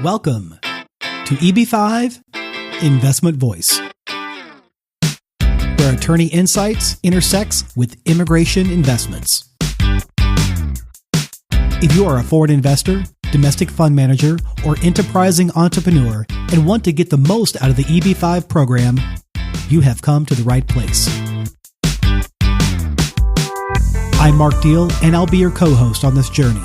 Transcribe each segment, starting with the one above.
Welcome to EB5 Investment Voice, where attorney insights intersects with immigration investments. If you are a foreign investor, domestic fund manager, or enterprising entrepreneur and want to get the most out of the EB5 program, you have come to the right place. I'm Mark Deal, and I'll be your co-host on this journey.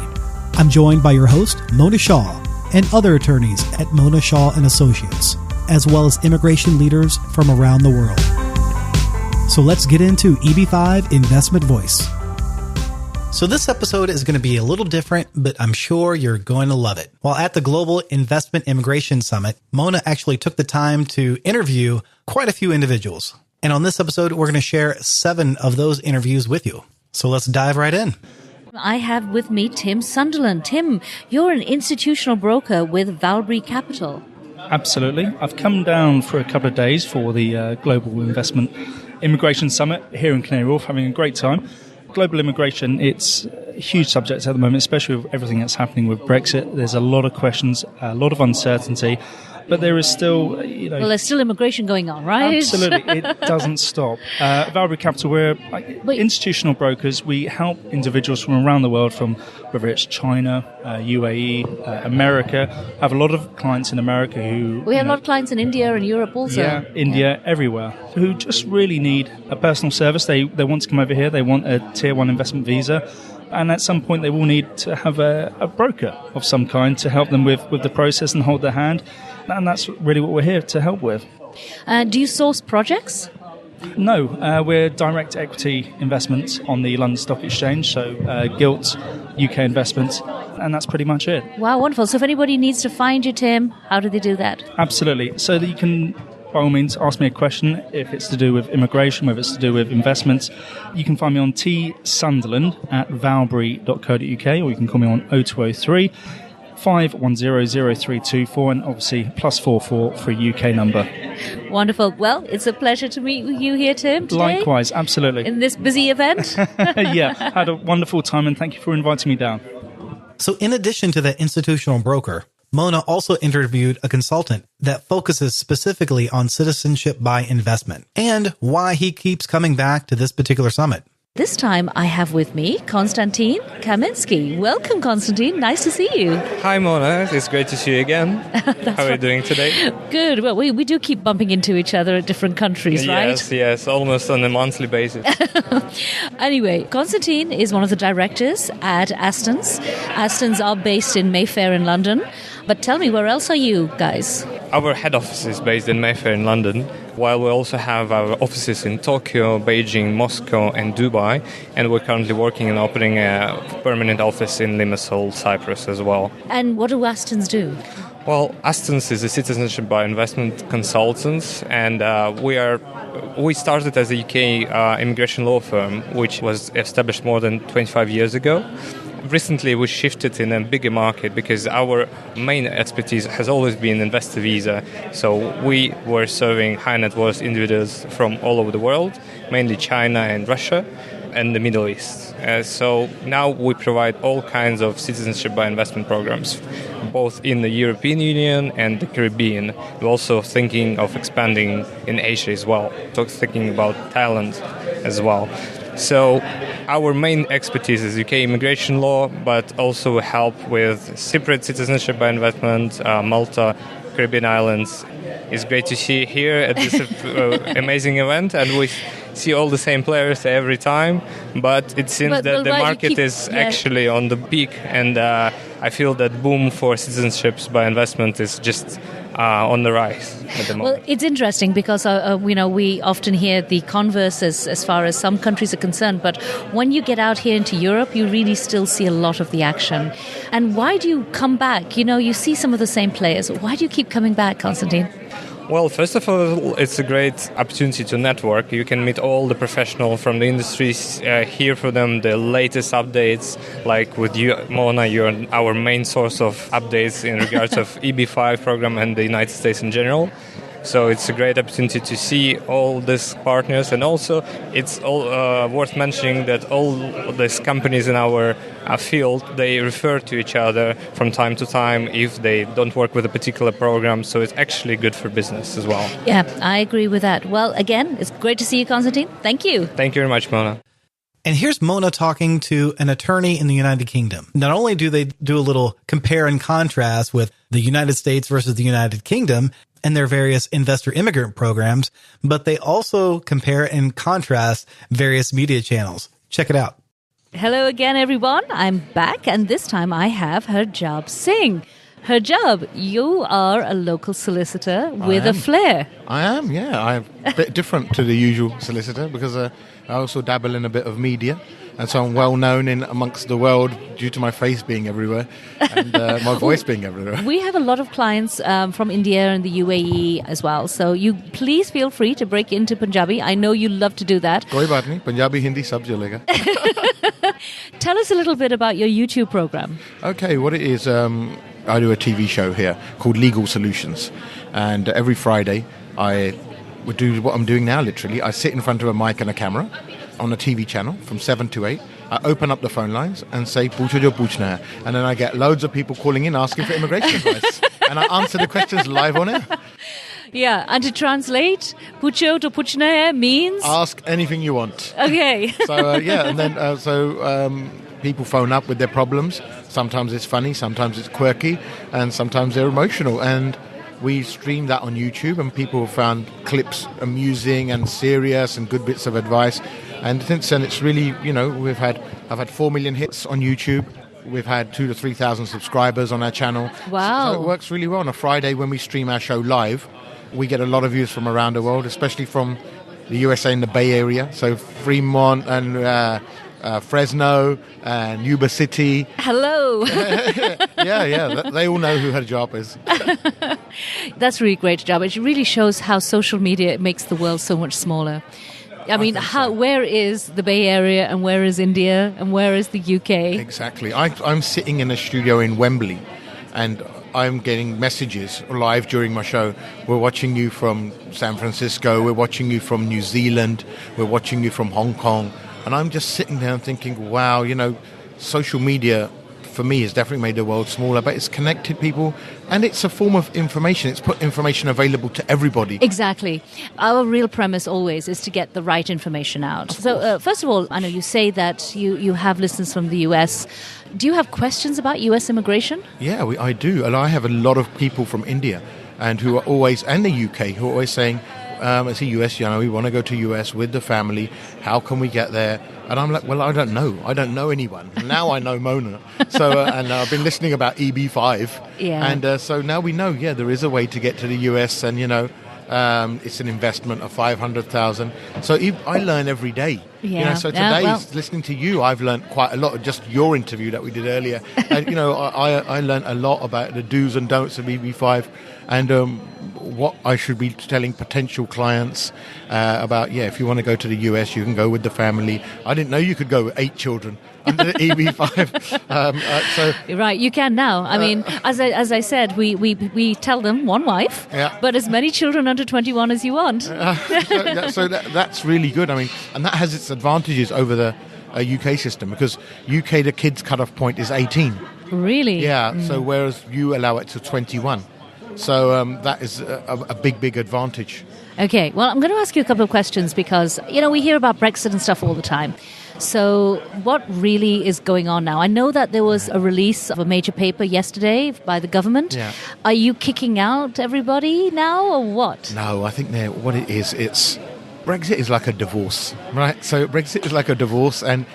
I'm joined by your host, Mona Shaw, and other attorneys at Mona Shaw & Associates, as well as immigration leaders from around the world. So let's get into EB5 Investment Voice. So this episode is going to be a little different, but I'm sure you're going to love it. While at the Global Investment Immigration Summit, Mona actually took the time to interview quite a few individuals. And on this episode, we're going to share 7 of those interviews with you. So let's dive right in. I have with me Tim Sunderland. Tim, you're an institutional broker with Valbury Capital. Absolutely. I've come down for a couple of days for the Global Investment Immigration Summit here in Canary Wharf, having a great time. Global immigration, it's a huge subject at the moment, especially with everything that's happening with Brexit. There's a lot of questions, a lot of uncertainty, but there is still, Well, there's still immigration going on, right? Absolutely. It doesn't stop. Valbury Capital, we're institutional brokers. We help individuals from around the world, from whether it's China, UAE, America. I have a lot of clients in America who... We have a lot of clients in India and Europe also. Yeah, India, everywhere, who just really need a personal service. They want to come over here. They want a Tier 1 investment visa. And at some point, they will need to have a broker of some kind to help them with the process and hold their hand. And that's really what we're here to help with. Do you source projects? No, we're direct equity investments on the London Stock Exchange, so gilt UK investments, and that's pretty much it. Wow, wonderful. So if anybody needs to find you, Tim, how do they do that? Absolutely. So that you can, by all means, ask me a question if it's to do with immigration, whether it's to do with investments. You can find me on tsunderland@valbury.co.uk, or you can call me on 0203 5100324, and obviously +44 for a UK number. Wonderful. Well, it's a pleasure to meet you here, Tim, today. Likewise, absolutely. In this busy event. Yeah, had a wonderful time, and thank you for inviting me down. So in addition to the institutional broker, Mona also interviewed a consultant that focuses specifically on citizenship by investment and why he keeps coming back to this particular summit. This time I have with me Konstantin Kaminsky. Welcome, Konstantin. Nice to see you. Hi, Mona. It's great to see you again. How are you doing today? Good. Well, we do keep bumping into each other at different countries, right? Yes, almost on a monthly basis. Anyway, Konstantin is one of the directors at Aston's. Aston's are based in Mayfair in London. But tell me, where else are you guys? Our head office is based in Mayfair in London, while we also have our offices in Tokyo, Beijing, Moscow, and Dubai. And we're currently working on opening a permanent office in Limassol, Cyprus as well. And what do Aston's do? Well, Aston's is a citizenship-by-investment consultants, and we started as a UK immigration law firm, which was established more than 25 years ago. Recently, we shifted in a bigger market because our main expertise has always been investor visa. So we were serving high net worth individuals from all over the world, mainly China and Russia and the Middle East. So now we provide all kinds of citizenship by investment programs, both in the European Union and the Caribbean. We're also thinking of expanding in Asia as well, so thinking about Thailand as well. So our main expertise is UK immigration law, but also help with separate citizenship by investment, Malta, Caribbean islands. It's great to see you here at this amazing event, and we see all the same players every time, but it seems that the market is actually on the peak, and I feel that boom for citizenships by investment is just on the rise at the moment. Well, it's interesting because we often hear the converse as far as some countries are concerned, but when you get out here into Europe, you really still see a lot of the action. And why do you come back? You see some of the same players. Why do you keep coming back, Konstantin? Well, first of all, it's a great opportunity to network. You can meet all the professionals from the industries, hear from them the latest updates. Like with you, Mona, you're our main source of updates in regards of EB5 program and the United States in general. So it's a great opportunity to see all these partners, and also it's all worth mentioning that all these companies in our field, they refer to each other from time to time if they don't work with a particular program. So it's actually good for business as well. Yeah, I agree with that. Well, again, it's great to see you, Konstantin. Thank you. Thank you very much, Mona. And here's Mona talking to an attorney in the United Kingdom. Not only do they do a little compare and contrast with the United States versus the United Kingdom and their various investor immigrant programs, but they also compare and contrast various media channels. Check it out. Hello again, everyone. I'm back, and this time I have Harjab Singh. Harjab, you are a local solicitor with a flair. I am, yeah. I'm a bit different to the usual solicitor because I also dabble in a bit of media. And so I'm well known in amongst the world due to my face being everywhere and my voice being everywhere. We have a lot of clients from India and the UAE as well. So you please feel free to break into Punjabi. I know you love to do that. Koi baat nahi, Punjabi, Hindi, sab chalega. Tell us a little bit about your YouTube program. Okay, what it is, I do a TV show here called Legal Solutions. And every Friday I would do what I'm doing now, literally. I sit in front of a mic and a camera on a TV channel from 7 to 8. I open up the phone lines and say, "Poocho jo poochna hai." And then I get loads of people calling in asking for immigration advice. And I answer the questions live on air. Yeah, and to translate, "Pucho to puchna hai" means? Ask anything you want. Okay. So, and then people phone up with their problems. Sometimes it's funny, sometimes it's quirky, and sometimes they're emotional. And we stream that on YouTube, and people have found clips amusing and serious and good bits of advice. And since then, it's really, I've had 4 million hits on YouTube. We've had 2,000 to 3,000 subscribers on our channel. Wow. So it works really well. On a Friday when we stream our show live, we get a lot of views from around the world, especially from the USA and the Bay Area. So Fremont and Fresno and Yuba City. Hello. Yeah. They all know who Harjab is. That's really great, Harjab. It really shows how social media makes the world so much smaller. I mean, where is the Bay Area and where is India and where is the UK? Exactly. I'm sitting in a studio in Wembley and I'm getting messages live during my show. We're watching you from San Francisco. We're watching you from New Zealand. We're watching you from Hong Kong. And I'm just sitting there and thinking, wow, social media for me has definitely made the world smaller, but it's connected people and it's a form of information. It's put information available to everybody. Exactly. Our real premise always is to get the right information out. So first of all, I know you say that you have listeners from the US. Do you have questions about US immigration? Yeah, I do. And I have a lot of people from India and who are always, and the UK, who are always saying, it's a US, we want to go to US with the family. How can we get there? And I'm like, well, I don't know. I don't know anyone. Now I know Mona. So, and I've been listening about EB5. Yeah. And so now we know, there is a way to get to the US. And, it's an investment of $500,000. So I learn every day. Yeah. So today, listening to you, I've learned quite a lot. Just your interview that we did earlier. And, I learned a lot about the do's and don'ts of EB5 and what I should be telling potential clients about, if you want to go to the US, you can go with the family. I didn't know you could go with 8 children under the EB5. You're right, you can now. I mean, as I said, we tell them one wife, but as many children under 21 as you want. So that's really good. I mean, and that has its advantages over the UK system because UK, the kids cut-off point is 18. Really? Yeah, so whereas you allow it to 21. So that is a big advantage. Okay, well, I'm going to ask you a couple of questions because, we hear about Brexit and stuff all the time. So what really is going on now? I know that there was a release of a major paper yesterday by the government. Yeah. Are you kicking out everybody now or what? No, I think what it is, Brexit is like a divorce, right? So Brexit is like a divorce and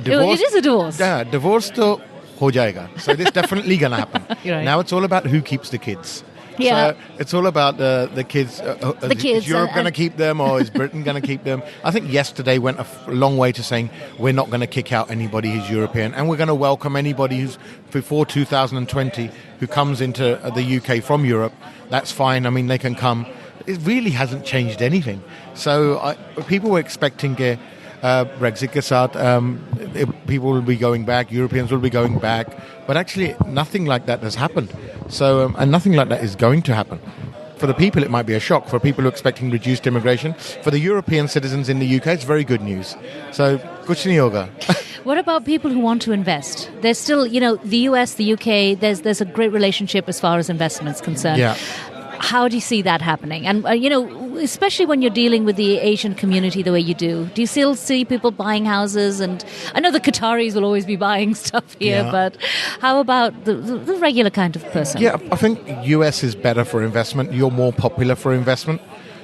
divorce... It is a divorce. Yeah, divorce to ho jayega. So this definitely going to happen. Right. Now it's all about who keeps the kids. Yeah. So it's all about the kids. Is Europe going to keep them or is Britain going to keep them? I think yesterday went a long way to saying we're not going to kick out anybody who's European and we're going to welcome anybody who's before 2020 who comes into the UK from Europe. That's fine. I mean, they can come. It really hasn't changed anything. So people were expecting Brexit ke saath, people will be going back, Europeans will be going back, but actually nothing like that has happened. So and nothing like that is going to happen. For the people, it might be a shock. For people who are expecting reduced immigration, for the European citizens in the UK, it's very good news. So, kuch nahi hoga. What about people who want to invest? There's still, the US, the UK, there's a great relationship as far as investment's concerned. Yeah. How do you see that happening? And, especially when you're dealing with the Asian community the way you do you still see people buying houses? And I know the Qataris will always be buying stuff here, but how about the regular kind of person? Yeah, I think US is better for investment. You're more popular for investment.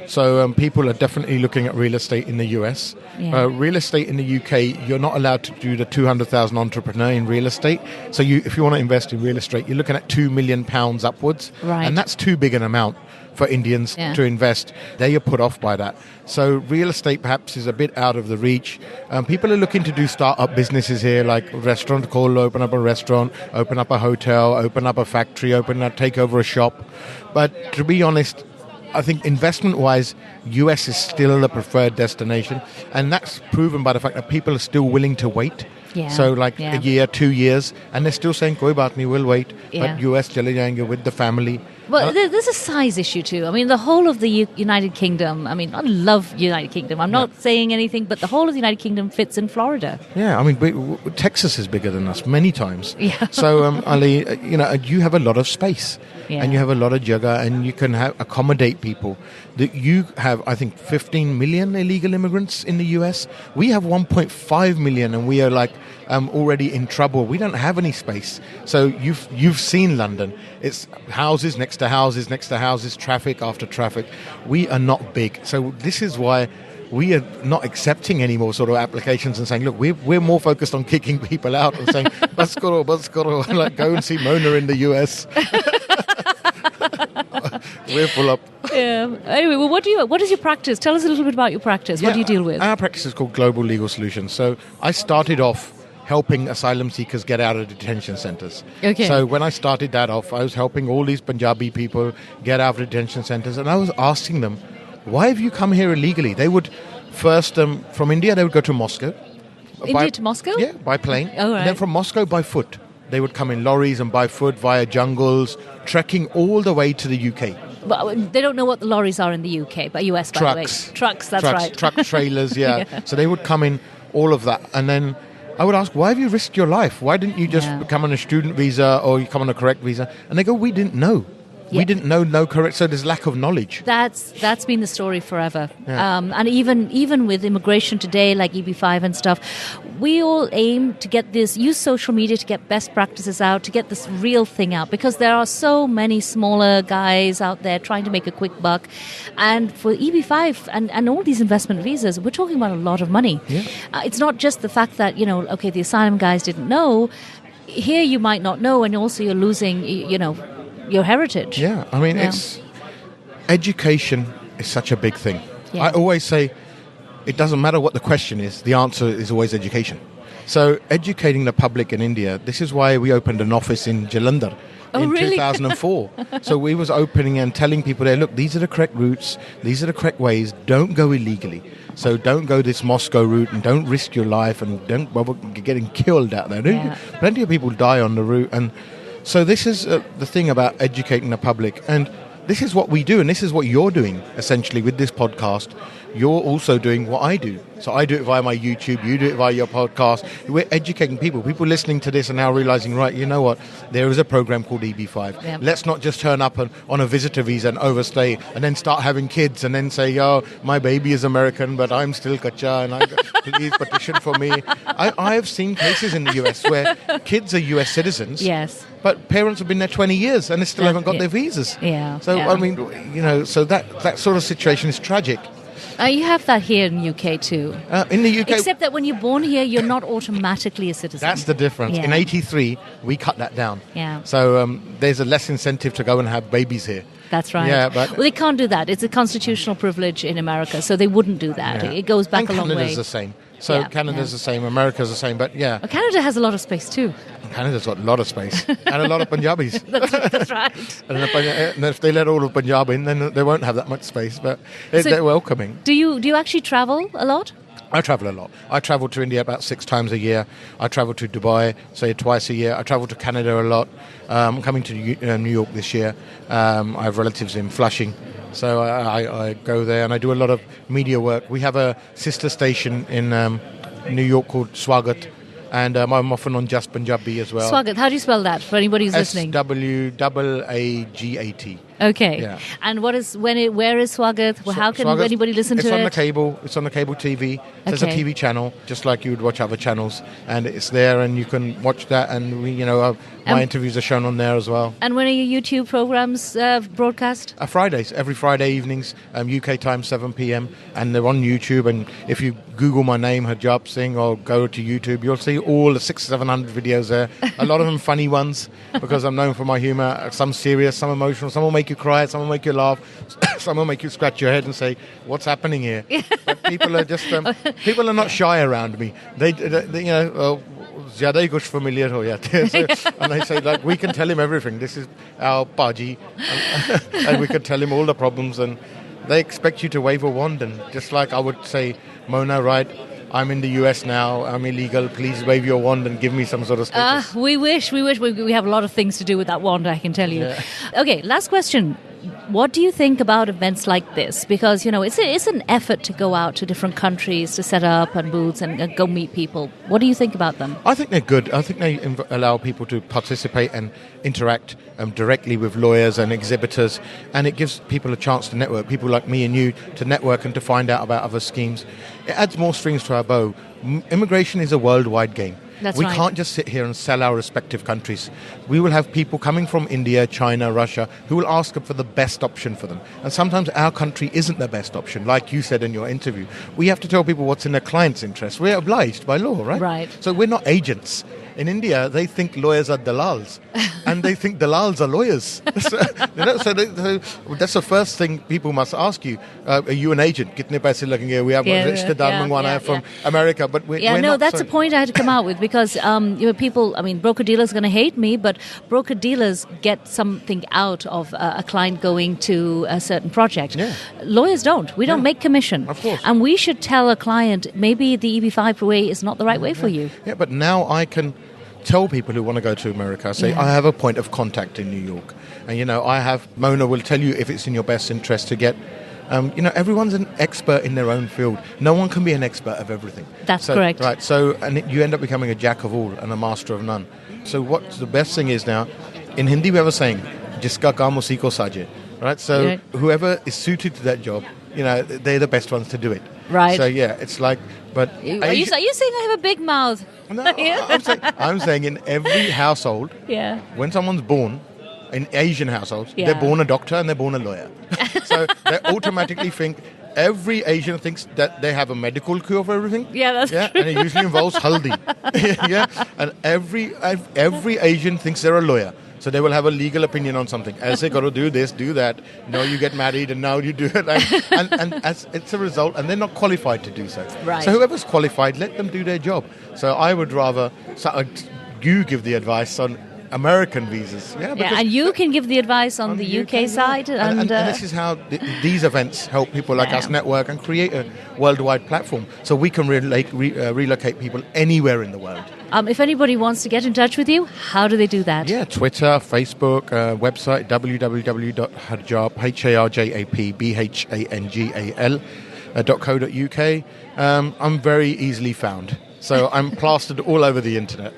So people are definitely looking at real estate in the US. Yeah. Real estate in the UK, you're not allowed to do the 200,000 entrepreneur in real estate. So if you want to invest in real estate, you're looking at £2 million upwards. Right. And that's too big an amount for Indians to invest. They are put off by that. So real estate perhaps is a bit out of the reach. People are looking to do start-up businesses here, like restaurant call, open up a restaurant, open up a hotel, open up a factory, take over a shop. But to be honest, I think investment-wise, US is still the preferred destination, and that's proven by the fact that people are still willing to wait. Yeah. So a year, 2 years, and they're still saying, koi baat nahi, we'll wait, but US chale jayenge with the family. Well, there's a size issue too. I mean, the whole of the United Kingdom, I love United Kingdom. I'm not saying anything, but the whole of the United Kingdom fits in Florida. Yeah, Texas is bigger than us many times. Yeah. So, Ali, you have a lot of space. Yeah. And you have a lot of jaga, and you can accommodate people. You have, I think, 15 million illegal immigrants in the US. We have 1.5 million, and we are already in trouble. We don't have any space. So you've seen London. It's houses next to houses next to houses, traffic after traffic. We are not big. So this is why we are not accepting any more sort of applications and saying, look, we're more focused on kicking people out and saying, bas karo, like go and see Mona in the US. We're full up. Yeah. Anyway, well, what is your practice? Tell us a little bit about your practice. What do you deal with? Our practice is called Global Legal Solutions. So I started off helping asylum seekers get out of detention centres. Okay. So when I started that off, I was helping all these Punjabi people get out of detention centres, and I was asking them, why have you come here illegally? They would first, from India, they would go to Moscow. India to Moscow? Yeah, by plane. Oh, right. And then from Moscow by foot. They would come in lorries and by foot via jungles, trekking all the way to the UK. But they don't know what the lorries are in the UK, but US, by the way. Trucks, that's right. Truck trailers, yeah. So they would come in, all of that. And then I would ask, why have you risked your life? Why didn't you just come on a student visa or you come on a correct visa? And they go, we didn't know. Yeah. We didn't know no correct, so there's lack of knowledge. That's been the story forever. Yeah. And even with immigration today, like EB5 and stuff, we all aim to use social media to get best practices out, to get this real thing out, because there are so many smaller guys out there trying to make a quick buck. And for EB5 and all these investment visas, we're talking about a lot of money. Yeah. It's not just the fact that, the asylum guys didn't know. Here you might not know, and also you're losing, your heritage. Yeah, it's education is such a big thing. Yeah. I always say it doesn't matter what the question is, the answer is always education. So educating the public in India, this is why we opened an office in Jalandhar in 2004. So we was opening and telling people there, look, these are the correct routes, these are the correct ways, don't go illegally. So don't go this Moscow route and don't risk your life and don't bother getting killed out there. Yeah. Plenty of people die on the route, and so this is the thing about educating the public, and this is what we do, and this is what you're doing, essentially, with this podcast. You're also doing what I do. So I do it via my YouTube, you do it via your podcast. We're educating people. People listening to this are now realizing, right, you know what, there is a program called EB5. Yeah. Let's not just turn up on a visitor visa and overstay and then start having kids and then say, oh, my baby is American, but I'm still kacha, and please petition for me. I have seen cases in the US where kids are US citizens. Yes. But parents have been there 20 years and they still haven't got their visas. Yeah. So, so that sort of situation is tragic. You have that here in the UK too. In the UK... Except that when you're born here, you're not automatically a citizen. That's the difference. Yeah. In 83, we cut that down. Yeah. So there's a less incentive to go and have babies here. That's right. Yeah, but they can't do that. It's a constitutional privilege in America, so they wouldn't do that. Yeah. It goes back a long way. Canada's the same. So Canada's the same, America's the same, but yeah. Well, Canada has a lot of space too. Canada's got a lot of space and a lot of Punjabis. That's right. And if they let all of Punjab in, then they won't have that much space, but they're welcoming. Do you actually travel a lot? I travel a lot. I travel to India about 6 times a year. I travel to Dubai, say, twice a year. I travel to Canada a lot. I'm coming to New York this year. I have relatives in Flushing. So I go there and I do a lot of media work. We have a sister station in New York called Swagat. And I'm often on Just Punjabi as well. Swagat, how do you spell that for anybody who's listening? SWAAGAT. Okay. Yeah. And where is Swagat? Well, how can anybody listen to it? It's on the cable. It's on the cable TV. So There's a TV channel, just like you would watch other channels, and it's there, and you can watch that. And my interviews are shown on there as well. And when are your YouTube programs broadcast? Fridays, every Friday evenings, UK time 7 p.m. And they're on YouTube. And if you Google my name, Hijab Singh, or go to YouTube, you'll see all the 600-700 videos there. A lot of them funny ones, because I'm known for my humor. Some serious, some emotional. Some will make you cry, some will make you laugh, some will make you scratch your head and say, "What's happening here?" But people are just people are not shy around me. They zyada hi kuch familiar ho jate hain. And they say, like, we can tell him everything. This is our Paji, and we can tell him all the problems. And they expect you to wave a wand. And just like I would say, Mona, right? I'm in the US now. I'm illegal. Please wave your wand and give me some sort of status. We wish. We have a lot of things to do with that wand, I can tell you. Yeah. Okay, last question. What do you think about events like this? Because, it's an effort to go out to different countries to set up and booths and go meet people. What do you think about them? I think they're good. I think they allow people to participate and interact directly with lawyers and exhibitors, and it gives people a chance to network, people like me and you, to network and to find out about other schemes. It adds more strings to our bow. Immigration is a worldwide game. We can't just sit here and sell our respective countries. We will have people coming from India, China, Russia, who will ask for the best option for them. And sometimes our country isn't the best option, like you said in your interview. We have to tell people what's in their client's interest. We're obliged by law, right? Right. So we're not agents. In India, they think lawyers are dalals, and they think dalals are lawyers. So that's the first thing people must ask you. Are you an agent? Kitne paise lagenge? We have rishtedar mangwana hai from America, but we're not. That's a point I had to come out with, because people, broker-dealers are going to hate me, but broker-dealers get something out of a client going to a certain project. Yeah. Lawyers don't. We don't make commission. Of course. And we should tell a client, maybe the EB5 way is not the right way for you. Yeah, but now I can tell people who want to go to America, say, I have a point of contact in New York. And, Mona will tell you if it's in your best interest to get, everyone's an expert in their own field. No one can be an expert of everything. That's correct. Right, and you end up becoming a jack of all and a master of none. So what's the best thing is now, in Hindi we have a saying, jiska kaam usi ko saje. Right, so whoever is suited to that job, they're the best ones to do it. Right. So it's like, but are you saying I have a big mouth? No, I'm saying in every household, when someone's born, in Asian households, they're born a doctor and they're born a lawyer. So they automatically think, every Asian thinks that they have a medical cure for everything. Yeah, that's true. And it usually involves haldi. And every Asian thinks they're a lawyer. So they will have a legal opinion on something. As they got to do this, do that. No, you get married, and now you do it. And as it's a result, and they're not qualified to do so. Right. So whoever's qualified, let them do their job. So I would rather you give the advice on American visas. And you can give the advice on the UK side. And this is how these events help people like us network and create a worldwide platform, so we can relocate people anywhere in the world. If anybody wants to get in touch with you, how do they do that? Yeah, Twitter, Facebook, website, www.hijabhangal.co.uk. I'm very easily found. So I'm plastered all over the internet.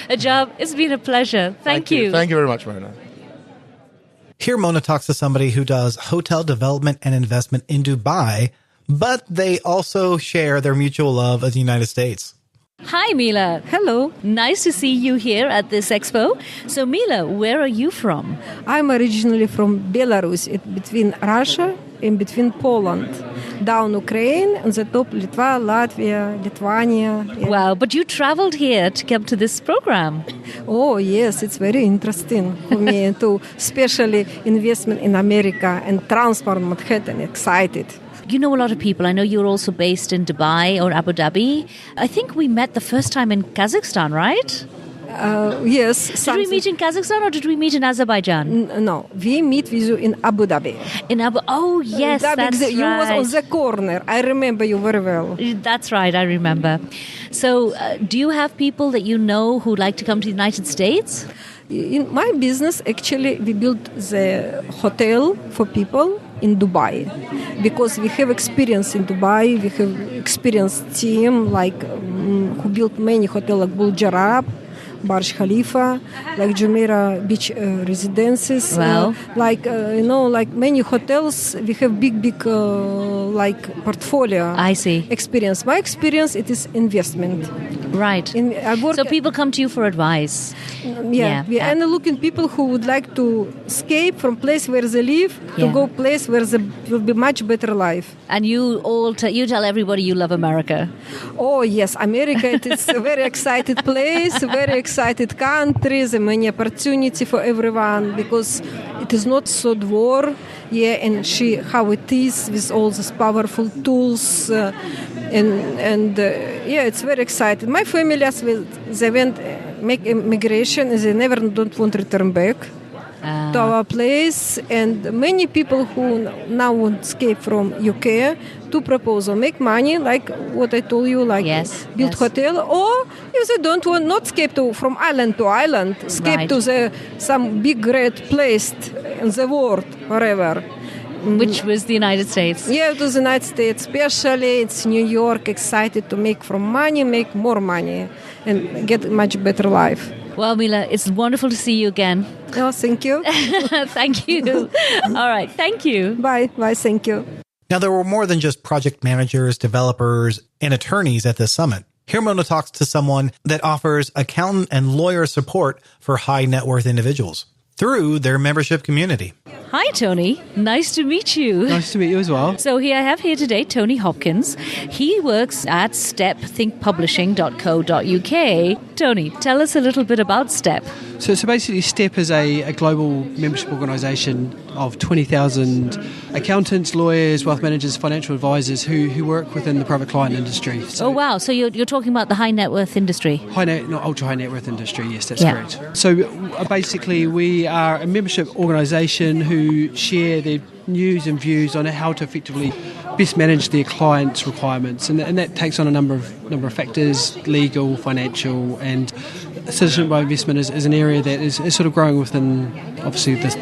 Hijab, it's been a pleasure. Thank you. Thank you very much, Mona. Here, Mona talks to somebody who does hotel development and investment in Dubai, but they also share their mutual love of the United States. Hi, Mila. Hello. Nice to see you here at this expo. So, Mila, where are you from? I'm originally from Belarus, between Russia and between Poland. Down Ukraine, and the top Litva, Latvia, Lithuania. Yeah. Wow, but you traveled here to come to this program. Oh, yes, it's very interesting for me to especially investment in America and transport Manhattan, excited. You know a lot of people. I know you're also based in Dubai or Abu Dhabi. I think we met the first time in Kazakhstan, right? Yes. Did we meet in Kazakhstan or did we meet in Azerbaijan? No, we meet with you in Abu Dhabi. Oh, yes, that's right. You was on the corner. I remember you very well. That's right, I remember. So, do you have people that you know who like to come to the United States? In my business, actually, we built the hotel for people in Dubai because we have experience in Dubai. We have experienced team who built many hotels like Burj Arab, Burj Khalifa, like Jumeirah Beach residences. Wow. Like many hotels, we have big portfolio. I see. Experience. My experience, it is investment. Right. So people come to you for advice. Yeah. And looking people who would like to escape from place where they live to go place where there will be much better life. And you all you tell everybody you love America. Oh yes, America it is a very excited place, very excited country, the many opportunity for everyone because it is not so war. Yeah, and how it is with all these powerful tools, it's very exciting. My family as well, they went make immigration, and they never don't want to return back to our place. And many people who now want to escape from UK to proposal, make money, like what I told you, build hotel, or if they don't want, not escape from island to island, escape to some big great place in the world, wherever. Which was the United States. Yeah, it was the United States. Especially, it's New York, excited to make more money, and get much better life. Well, Mila, it's wonderful to see you again. Oh, thank you. Thank you. All right, thank you. Bye, thank you. Now, there were more than just project managers, developers, and attorneys at this summit. Here, Mona talks to someone that offers accountant and lawyer support for high net worth individuals through their membership community. Hi, Tony. Nice to meet you. Nice to meet you as well. So I have here today Tony Hopkins. He works at stepthinkpublishing.co.uk. Tony, tell us a little bit about STEP. So basically, STEP is a global membership organisation of 20,000 accountants, lawyers, wealth managers, financial advisors who work within the private client industry. So, wow. So you're talking about the high net worth industry? Not ultra high net worth industry, yes, that's correct. So basically, we are a membership organisation who share their news and views on how to effectively best manage their clients' requirements, and that takes on a number of factors: legal, financial, and citizenship by investment is an area that is sort of growing within, obviously, this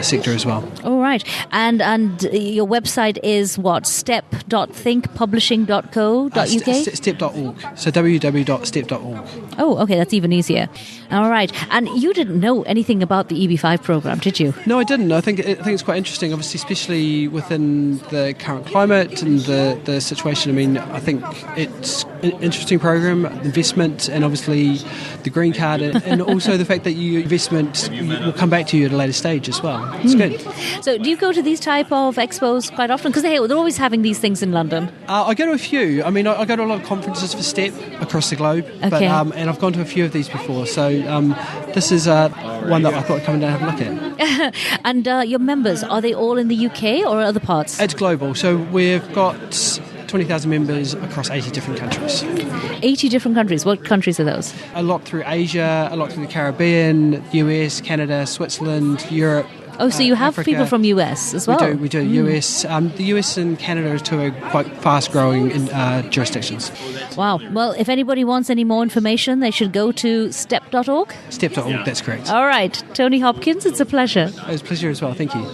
sector as well. All right, and your website is what? step.thinkpublishing.co.uk? Step.org. So www.step.org. Oh, okay, that's even easier. All right, and you didn't know anything about the EB5 program, did you? No, I didn't. I think it's quite interesting, obviously, especially within the current climate and the situation. I mean, I think it's an interesting program, investment, and obviously the green card, and also the fact that your investment will come back to you at a later stage as well. It's good. So do you go to these type of expos quite often? Because they're always having these things in London. I go to a few. I mean, I go to a lot of conferences for STEP across the globe, but and I've gone to a few of these before. So this is one that I thought I'd come down and have a look at. And your members, are they all in the UK or other parts? It's global. So we've got 20,000 members across 80 different countries. 80 different countries. What countries are those? A lot through Asia, a lot through the Caribbean, US, Canada, Switzerland, Europe. Oh, so you have Africa. People from US as well? We do. US. The US and Canada are two quite fast-growing jurisdictions. Wow. Well, if anybody wants any more information, they should go to step.org? Step.org, that's correct. All right. Tony Hopkins, it's a pleasure. It was a pleasure as well. Thank you.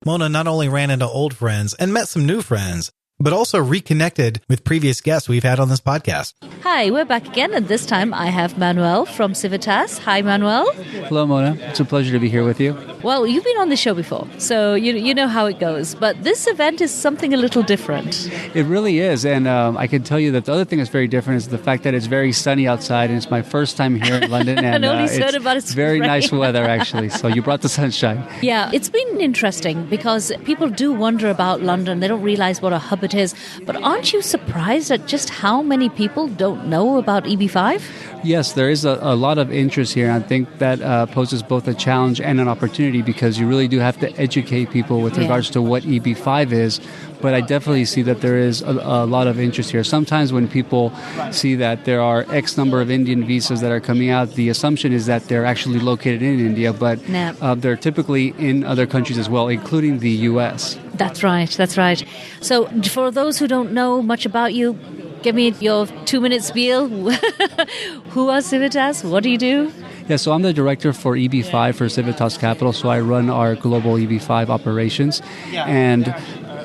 Mona not only ran into old friends and met some new friends, but also reconnected with previous guests we've had on this podcast. Hi, we're back again, and this time I have Manuel from Civitas. Hi, Manuel. Hello, Mona. It's a pleasure to be here with you. Well, you've been on the show before, so you know how it goes. But this event is something a little different. It really is, and I can tell you that the other thing that's very different is the fact that it's very sunny outside, and it's my first time here in London, and it's very nice weather, actually. So you brought the sunshine. Yeah, it's been interesting because people do wonder about London. They don't realize what a hub it is. But aren't you surprised at just how many people don't know about EB5? Yes, there is a lot of interest here. I think that poses both a challenge and an opportunity because you really do have to educate people with regards to what EB5 is. but I definitely see that there is a lot of interest here. Sometimes when people see that there are X number of Indian visas that are coming out, the assumption is that they're actually located in India, but they're typically in other countries as well, including the U.S. That's right. So for those who don't know much about you, give me your 2-minute spiel. Who are Civitas? What do you do? Yeah, so I'm the director for EB5 for Civitas Capital, so I run our global EB5 operations. And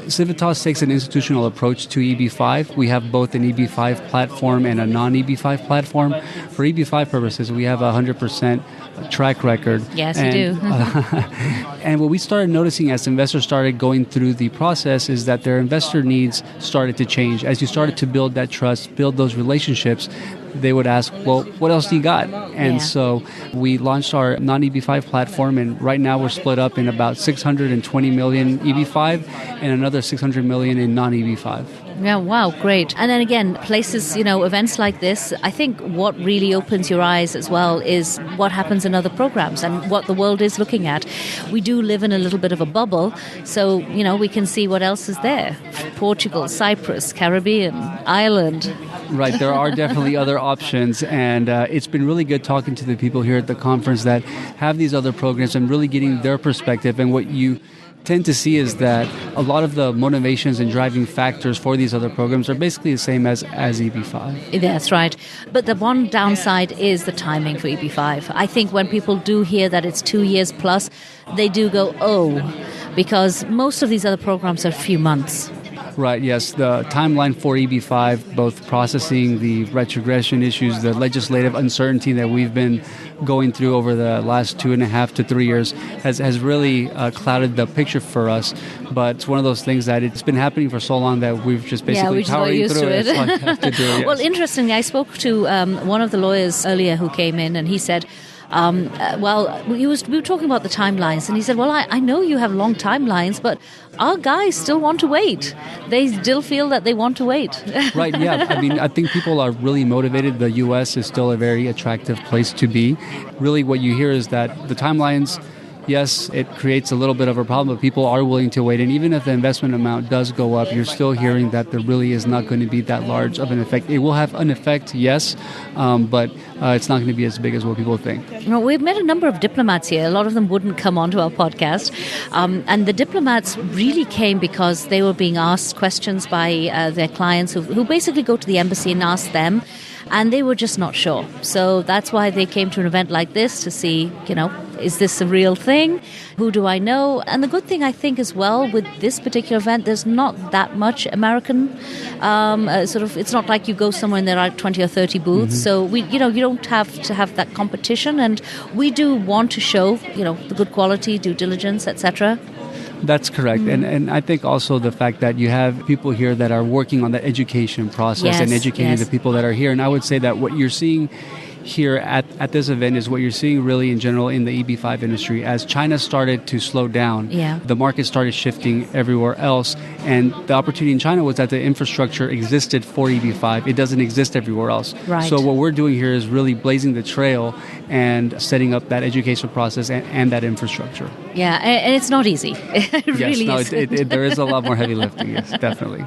Civitas takes an institutional approach to EB5. We have both an EB5 platform and a non-EB5 platform. For EB5 purposes, we have a 100% track record. Yes, you do. And what we started noticing as investors started going through the process is that their investor needs started to change. As you started to build that trust, build those relationships, they would ask, well, what else do you got? And so we launched our non-EB5 platform, and right now we're split up in about 620 million EB5 and another 600 million in non-EB5. Yeah, wow, great. And then again, places, events like this, I think what really opens your eyes as well is what happens in other programs and what the world is looking at. We do live in a little bit of a bubble, so, we can see what else is there. Portugal, Cyprus, Caribbean, Ireland. Right, there are definitely other options, and it's been really good talking to the people here at the conference that have these other programs and really getting their perspective. And what you tend to see is that a lot of the motivations and driving factors for these other programs are basically the same as EB5. That's right. But the one downside is the timing for EB5. I think when people do hear that it's 2 years plus, they do go, because most of these other programs are a few months. Right, yes. The timeline for EB5, both processing the retrogression issues, the legislative uncertainty that we've been going through over the last 2.5 to 3 years has really clouded the picture for us. But it's one of those things that it's been happening for so long that we've just basically powering through it. Yes. Well, interestingly, I spoke to one of the lawyers earlier who came in, and he said, we were talking about the timelines, and he said, well, I know you have long timelines, but our guys still want to wait. They still feel that they want to wait. Right, yeah. I mean, I think people are really motivated. The U.S. is still a very attractive place to be. Really, what you hear is that the timelines, yes, it creates a little bit of a problem, but people are willing to wait. And even if the investment amount does go up, you're still hearing that there really is not going to be that large of an effect. It will have an effect, yes, but it's not going to be as big as what people think. We've met a number of diplomats here. A lot of them wouldn't come onto our podcast. And the diplomats really came because they were being asked questions by their clients who basically go to the embassy and ask them. And they were just not sure. So that's why they came to an event like this to see, is this a real thing? Who do I know? And the good thing, I think, as well, with this particular event, there's not that much American, it's not like you go somewhere and there are 20 or 30 booths. Mm-hmm. So, you don't have to have that competition. And we do want to show, the good quality, due diligence, etc. That's correct. Mm-hmm. And I think also the fact that you have people here that are working on the education process and educating the people that are here. And I would say that what you're seeing here at this event is what you're seeing really in general in the EB5 industry. As China started to slow down, the market started shifting everywhere else. And the opportunity in China was that the infrastructure existed for EB5. It doesn't exist everywhere else. Right. So what we're doing here is really blazing the trail and setting up that education process and that infrastructure. Yeah, and it's not easy. It really is. There is a lot more heavy lifting, yes, definitely.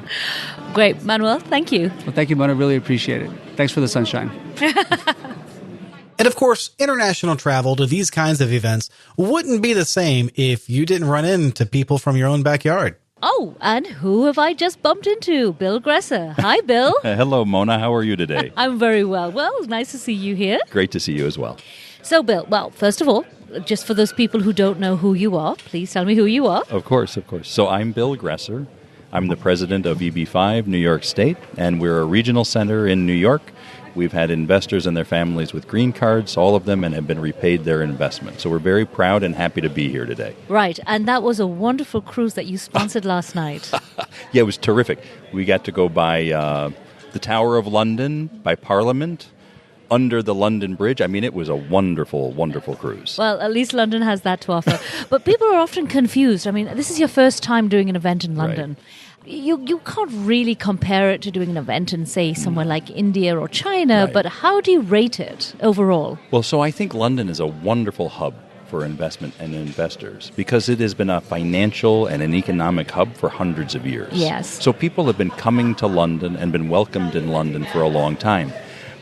Great. Manuel, thank you. Well, thank you, Mona. Really appreciate it. Thanks for the sunshine. And of course, international travel to these kinds of events wouldn't be the same if you didn't run into people from your own backyard. Oh, and who have I just bumped into? Bill Gresser. Hi, Bill. Hello, Mona. How are you today? I'm very well. Well, it's nice to see you here. Great to see you as well. So, Bill, first of all, just for those people who don't know who you are, please tell me who you are. Of course. So I'm Bill Gresser. I'm the president of EB5 New York State, and we're a regional center in New York. We've had investors and their families with green cards, all of them, and have been repaid their investment. So we're very proud and happy to be here today. Right, and that was a wonderful cruise that you sponsored last night. Yeah, it was terrific. We got to go by the Tower of London, by Parliament, under the London Bridge. I mean, it was a wonderful, wonderful cruise. Well, at least London has that to offer. But people are often confused. I mean, this is your first time doing an event in London. Right. You can't really compare it to doing an event in, say, somewhere like India or China, but how do you rate it overall? Well, so I think London is a wonderful hub for investment and investors because it has been a financial and an economic hub for hundreds of years. Yes. So people have been coming to London and been welcomed in London for a long time.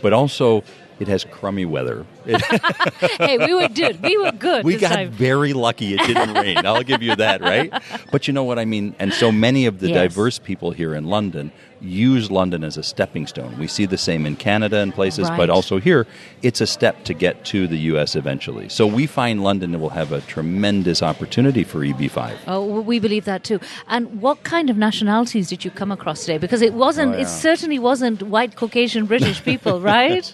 But also, it has crummy weather. Hey, we were good. We got very lucky it didn't rain. I'll give you that, right? But you know what I mean? And so many of the diverse people here in London use London as a stepping stone. We see the same in Canada and places, but also here, it's a step to get to the U.S. eventually. So we find London will have a tremendous opportunity for EB5. Oh, we believe that too. And what kind of nationalities did you come across today? Because it wasn't, it certainly wasn't white Caucasian British people, right?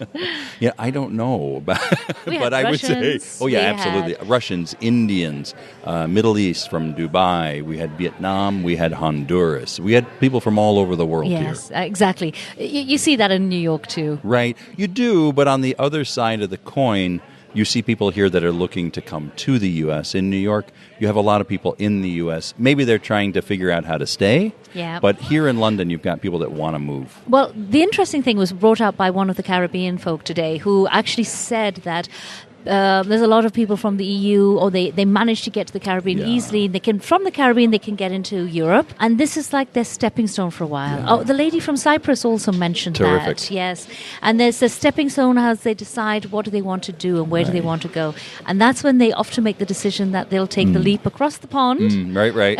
Yeah, I don't know, but I Russians, would say, absolutely. Russians, Indians, Middle East from Dubai. We had Vietnam. We had Honduras. We had people from all over the world. Yes, exactly. You see that in New York too. Right. You do, but on the other side of the coin, you see people here that are looking to come to the U.S. In New York, you have a lot of people in the U.S. Maybe they're trying to figure out how to stay. Yeah. But here in London, you've got people that want to move. Well, the interesting thing was brought up by one of the Caribbean folk today who actually said that there's a lot of people from the EU, or they manage to get to the Caribbean easily. From the Caribbean, they can get into Europe. And this is like their stepping stone for a while. Yeah. Oh, the lady from Cyprus also mentioned that. Yes. And there's a stepping stone as they decide what do they want to do and where do they want to go. And that's when they often make the decision that they'll take the leap across the pond. Right.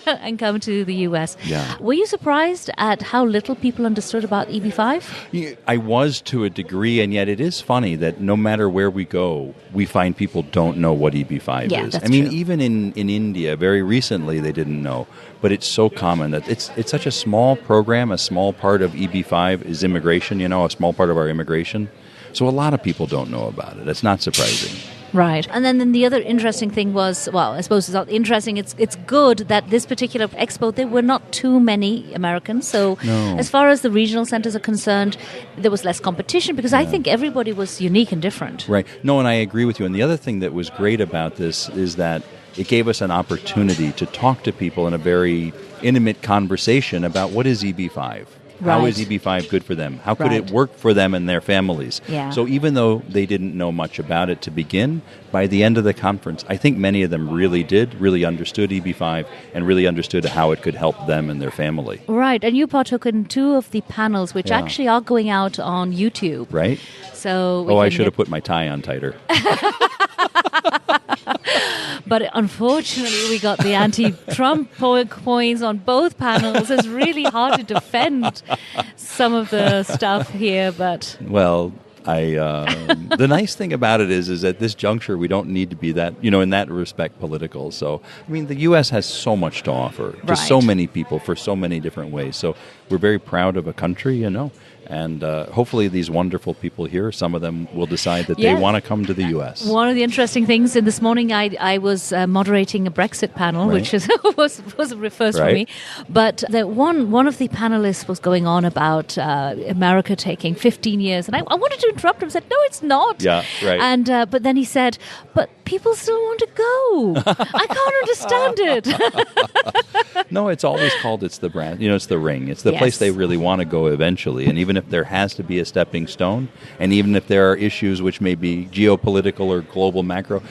And come to the US. Yeah. Were you surprised at how little people understood about EB5? I was to a degree, and yet it is funny that no matter where we go, we find people don't know what EB5 is. That's I mean, true. even in India, very recently they didn't know. But it's so common that it's such a small program, a small part of EB5 is immigration, a small part of our immigration. So a lot of people don't know about it. It's not surprising. Right. And then the other interesting thing was, well, I suppose it's not interesting, it's good that this particular expo, there were not too many Americans. So as far as the regional centers are concerned, there was less competition because I think everybody was unique and different. Right. No, and I agree with you. And the other thing that was great about this is that it gave us an opportunity to talk to people in a very intimate conversation about what is EB5. How is EB5 good for them? How could it work for them and their families? Yeah. So even though they didn't know much about it to begin, by the end of the conference, I think many of them really understood EB5 and really understood how it could help them and their family. Right, and you partook in two of the panels, which actually are going out on YouTube. Right. So I should have put my tie on tighter. But unfortunately, we got the anti-Trump points on both panels. It's really hard to defend some of the stuff here, but... Well, the nice thing about it is at this juncture, we don't need to be that, in that respect, political. So, I mean, the U.S. has so much to offer to so many people for so many different ways. So we're very proud of a country, And hopefully these wonderful people here, some of them will decide that they want to come to the U.S. One of the interesting things, this morning I was moderating a Brexit panel, which was a first for me. But one of the panelists was going on about America taking 15 years. And I wanted to interrupt him and said, no, it's not. Yeah, right. And but then he said, but people still want to go. I can't understand it. No, it's always called, it's the brand, it's the ring. It's the place they really want to go eventually. And even if there has to be a stepping stone, and even if there are issues which may be geopolitical or global macro,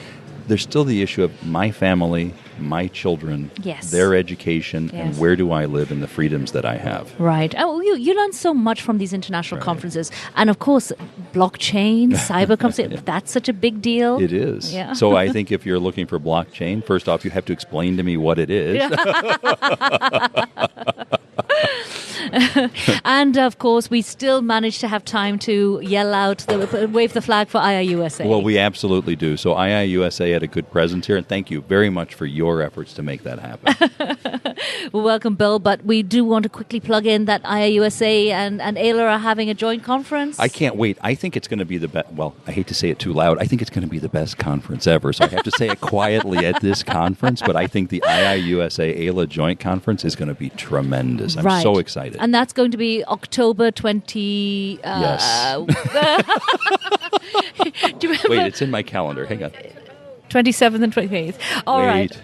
there's still the issue of my family, my children, their education, and where do I live and the freedoms that I have. Right. Oh, you learn so much from these international conferences. And of course, blockchain, cyber, that's such a big deal. It is. Yeah. So I think if you're looking for blockchain, first off, you have to explain to me what it is. And of course, we still manage to have time to yell out, wave the flag for IIUSA. Well, we absolutely do. So IIUSA had a good presence here, and thank you very much for your efforts to make that happen. Well, welcome, Bill. But we do want to quickly plug in that IIUSA and AILA are having a joint conference. I can't wait. I think it's going to be the best. Well, I hate to say it too loud. I think it's going to be the best conference ever. So I have to say it quietly at this conference. But I think the IIUSA AILA joint conference is going to be tremendous. I'm so excited. And that's going to be October 20... yes. Do you remember? Wait, it's in my calendar. Hang on. 27th and 28th. All right.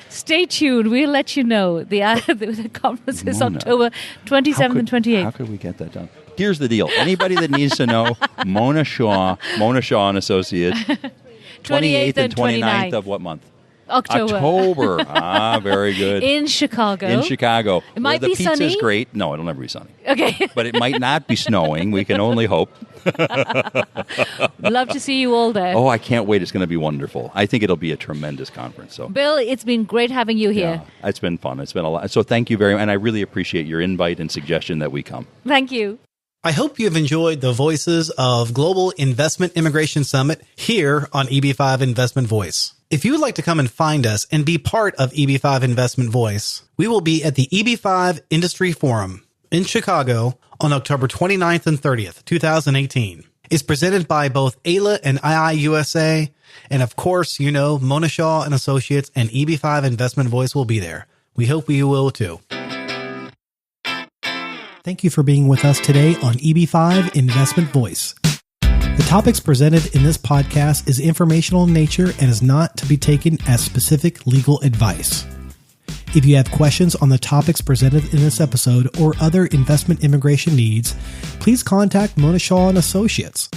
Stay tuned. We'll let you know. The conference is October 27th and 28th. How could we get that done? Here's the deal. Anybody that needs to know, Mona Shaw and Associates. 28th and 29th of what month? October. Very good. In Chicago. It might be sunny. The pizza's great. No, it'll never be sunny. Okay. But it might not be snowing. We can only hope. Love to see you all there. Oh, I can't wait. It's going to be wonderful. I think it'll be a tremendous conference. So, Bill, it's been great having you here. Yeah, it's been fun. It's been a lot. So thank you very much. And I really appreciate your invite and suggestion that we come. Thank you. I hope you've enjoyed the voices of Global Investment Immigration Summit here on EB5 Investment Voice. If you would like to come and find us and be part of EB5 Investment Voice, we will be at the EB5 Industry Forum in Chicago on October 29th and 30th, 2018. It's presented by both AILA and IIUSA. And of course, Mona Shaw and Associates and EB5 Investment Voice will be there. We hope you will too. Thank you for being with us today on EB5 Investment Voice. The topics presented in this podcast is informational in nature and is not to be taken as specific legal advice. If you have questions on the topics presented in this episode or other investment immigration needs, please contact Mona Shaw and Associates.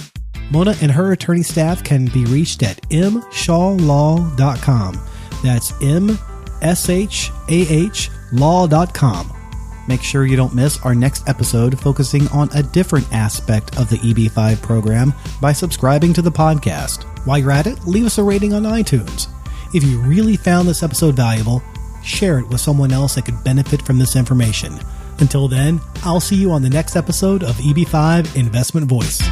Mona and her attorney staff can be reached at mshawlaw.com. That's MSHAH law.com. Make sure you don't miss our next episode focusing on a different aspect of the EB5 program by subscribing to the podcast. While you're at it, leave us a rating on iTunes. If you really found this episode valuable, share it with someone else that could benefit from this information. Until then, I'll see you on the next episode of EB5 Investment Voice.